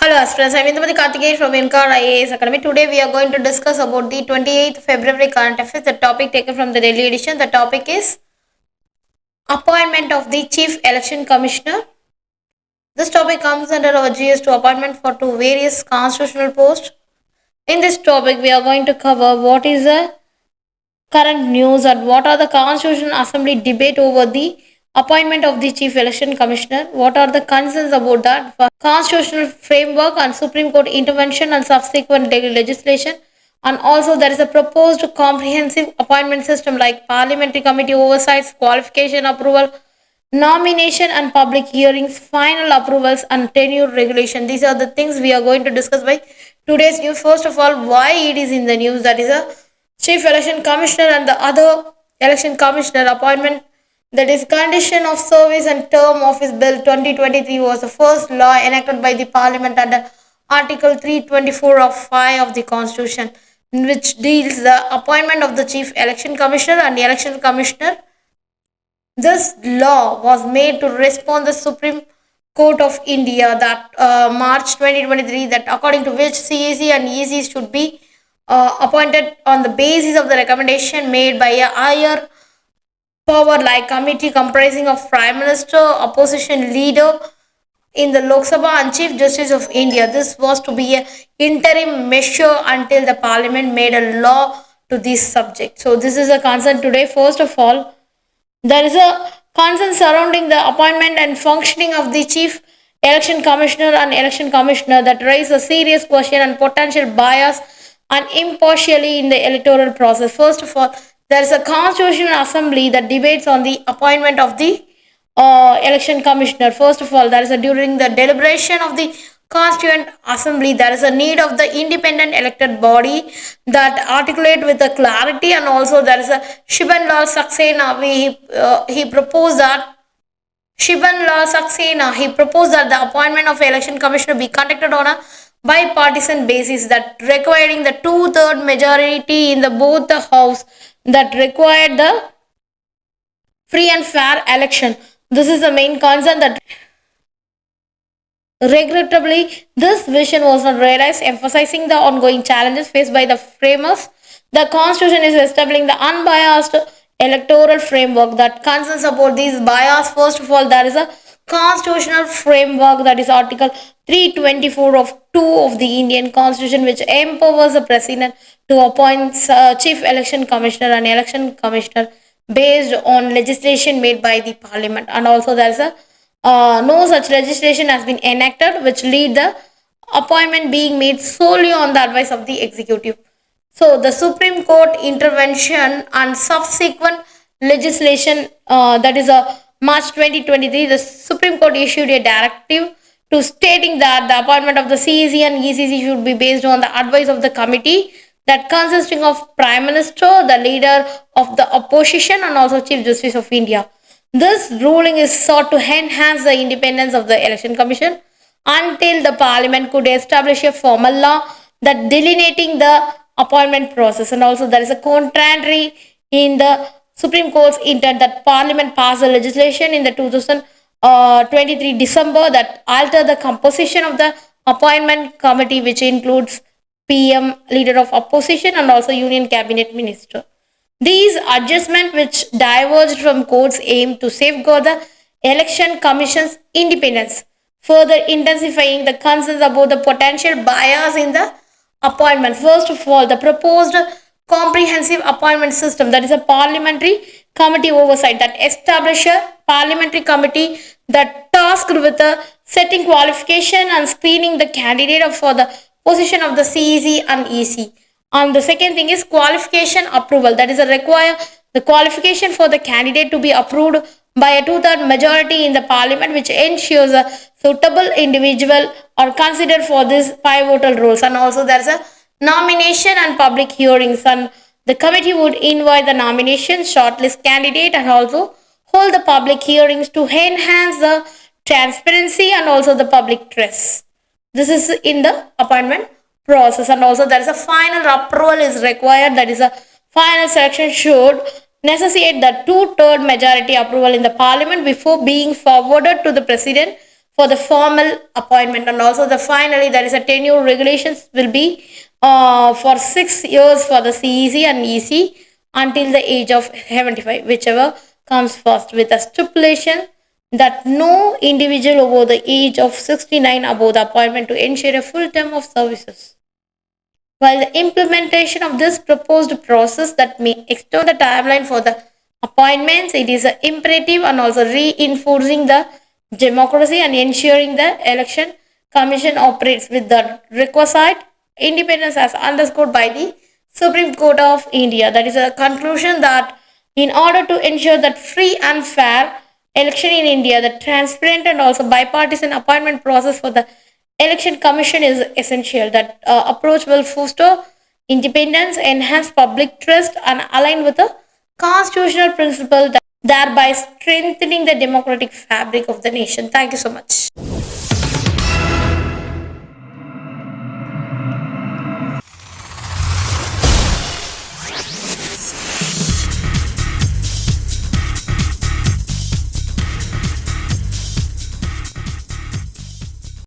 Hello aspirants, I am Karthikeyan from InKar IAS Academy. Today we are going to discuss about the 28th February current affairs. The topic taken from the Daily Edition. The topic is appointment of the Chief Election Commissioner. This topic comes under our GS2 appointment for two various constitutional posts. In this topic we are going to cover what is the current news and what are the Constitutional Assembly debate over the appointment of the Chief Election Commissioner. What are the concerns about that? Constitutional framework and Supreme Court intervention and subsequent legislation. And also there is a proposed comprehensive appointment system like parliamentary committee oversights, qualification approval, nomination and public hearings, final approvals and tenure regulation. These are the things we are going to discuss by today's news. First of all, why it is in the news, that is a Chief Election Commissioner and the other Election Commissioner appointment, that is condition of service and term office bill 2023 was the first law enacted by the parliament under article 324 of 5 of the constitution, which deals the appointment of the chief election commissioner and the election commissioner. This law was made to respond to the Supreme Court of India that March 2023, that according to which CAC and EC should be appointed on the basis of the recommendation made by a higher power like committee comprising of Prime Minister, opposition leader in the Lok Sabha and Chief Justice of India. This was to be an interim measure until the Parliament made a law to this subject. So this is a concern today. First of all, there is a concern surrounding the appointment and functioning of the Chief Election Commissioner and Election Commissioner that raise a serious question and potential bias and impartiality in the electoral process. First of all, there is a Constitutional Assembly that debates on the appointment of the election commissioner. First of all, there is during the deliberation of the Constituent Assembly, there is a need of the independent elected body that articulate with the clarity, and also there is a Shiban Lal Saxena. He proposed that the appointment of election commissioner be conducted on a bipartisan basis, that requiring the 2/3 majority in the both the house, that required the free and fair election. This is the main concern that regrettably this vision was not realized, emphasizing the ongoing challenges faced by the framers. The constitution is establishing the unbiased electoral framework that concerns about these bias. First of all, there is a constitutional framework, that is article 324 of 2 of the Indian Constitution, which empowers the president to appoint chief election commissioner and election commissioner based on legislation made by the parliament. And also there is a no such legislation has been enacted which lead the appointment being made solely on the advice of the executive. So the Supreme Court intervention and subsequent legislation, that is a March 2023, the Supreme Court issued a directive to stating that the appointment of the CEC and ECC should be based on the advice of the committee that consisting of Prime Minister, the leader of the opposition, and also Chief Justice of India. This ruling is sought to enhance the independence of the Election Commission until the Parliament could establish a formal law that delineating the appointment process. And also there is a contrary in the Supreme Court's intent that Parliament passed a legislation in the 2023 December that alter the composition of the appointment committee, which includes PM, leader of opposition, and also Union Cabinet Minister. These adjustments, which diverged from court's aim to safeguard the Election Commission's independence, further intensifying the concerns about the potential bias in the appointment. First of all, the proposed comprehensive appointment system, that is a parliamentary committee oversight that establish a parliamentary committee that tasked with the setting qualification and screening the candidate for the position of the CEC and EC. And the second thing is qualification approval, that is a require the qualification for the candidate to be approved by a 2/3 majority in the parliament, which ensures a suitable individual are considered for these pivotal roles. And also there's a nomination and public hearings, and the committee would invite the nomination, shortlist candidate, and also hold the public hearings to enhance the transparency and also the public trust. This is in the appointment process. And also there is a final approval is required, that is a final selection should necessitate the 2/3 majority approval in the parliament before being forwarded to the president for the formal appointment. And also the finally there is a tenure regulations will be for 6 years for the CEC and EC until the age of 75, whichever comes first, with a stipulation that no individual above the age of 69 above the appointment to ensure a full term of services. While the implementation of this proposed process that may extend the timeline for the appointments, it is imperative and also reinforcing the democracy and ensuring the election commission operates with the requisite independence as underscored by the Supreme Court of India. That is a conclusion that in order to ensure that free and fair election in India, the transparent and also bipartisan appointment process for the election commission is essential. That approach will foster independence, enhance public trust, and align with the constitutional principle, thereby strengthening the democratic fabric of the nation. Thank you so much.